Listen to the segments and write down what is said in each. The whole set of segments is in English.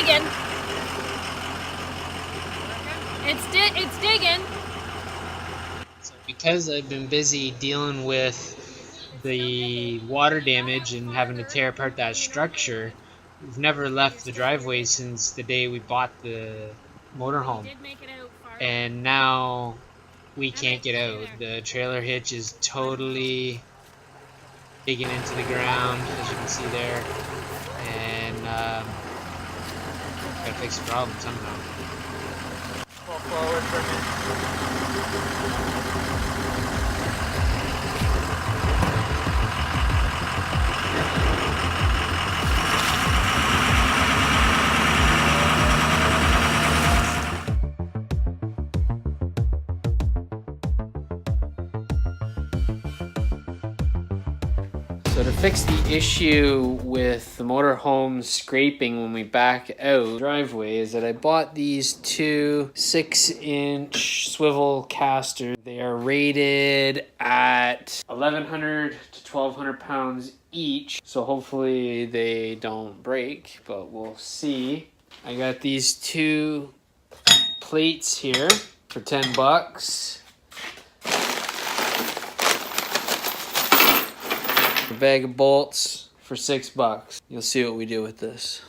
digging. It's digging. So because I've been busy dealing with the water damage and having to tear apart that structure, we've never left the driveway since the day we bought the motorhome. And now we can't get out. The trailer hitch is totally digging into the ground, as you can see there. And gotta fix the problem somehow. Pull forward for So to fix the issue with the motorhome scraping when we back out the driveway is that I bought these two 6-inch swivel casters. They are rated at 1,100 to 1,200 pounds each. So hopefully they don't break, but we'll see. I got these two plates here for 10 bucks. A bag of bolts for 6 bucks. You'll see what we do with this.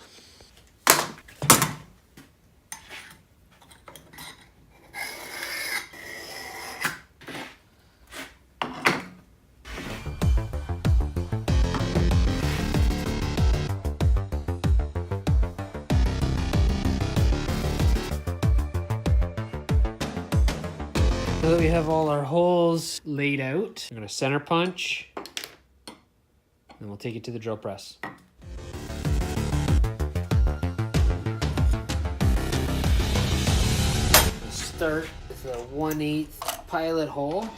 Now that we have all our holes laid out, I'm going to center punch. And we'll take it to the drill press. We'll start with a 1/8 pilot hole.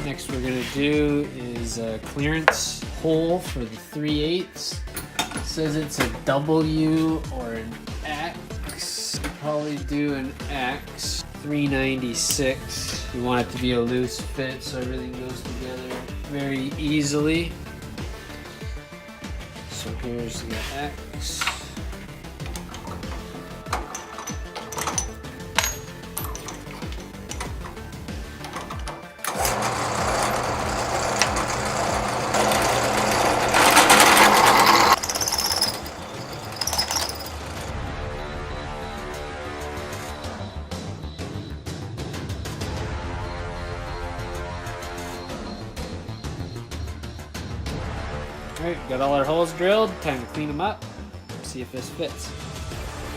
Next we're going to do is a clearance hole for the 3/8. It says it's a W or an X. Probably do an X. 396. You want it to be a loose fit so everything goes together very easily. So here's the X. Alright, got all our holes drilled, time to clean them up, see if this fits.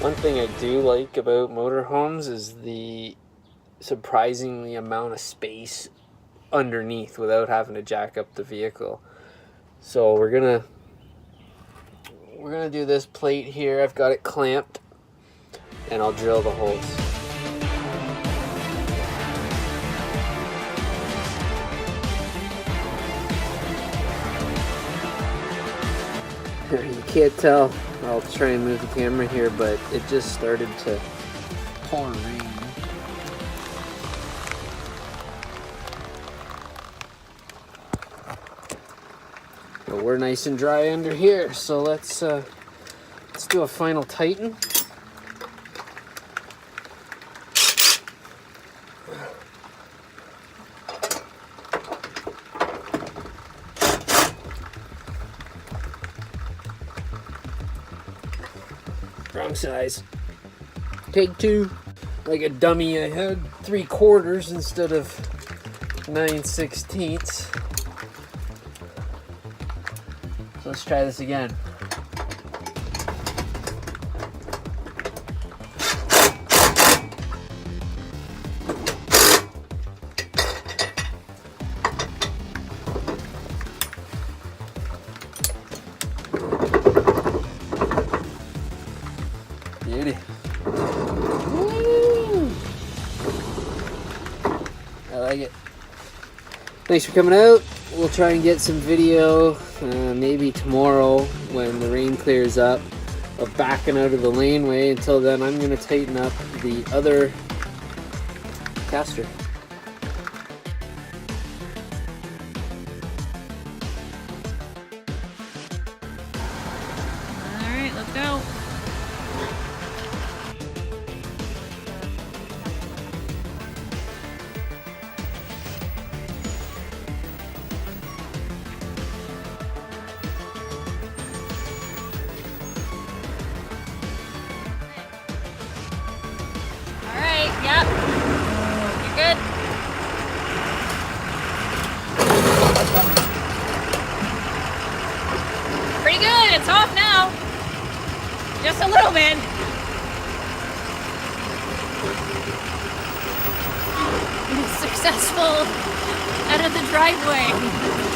One thing I do like about motorhomes is the surprisingly amount of space underneath without having to jack up the vehicle. So we're gonna do this plate here. I've got it clamped and I'll drill the holes. You can't tell, I'll try and move the camera here, but it just started to pour rain. But we're nice and dry under here, so let's do a final tighten. Wrong size. Take 2. Like a dummy, I had 3/4 instead of 9/16. So let's try this again. Beauty. Woo! I like it. Thanks for coming out. We'll try and get some video maybe tomorrow when the rain clears up of backing out of the laneway. Until then, I'm going to tighten up the other caster. Alright, let's go. Alright, yep. You're good. Pretty good, it's off now. Just a little bit. Successful out of the driveway.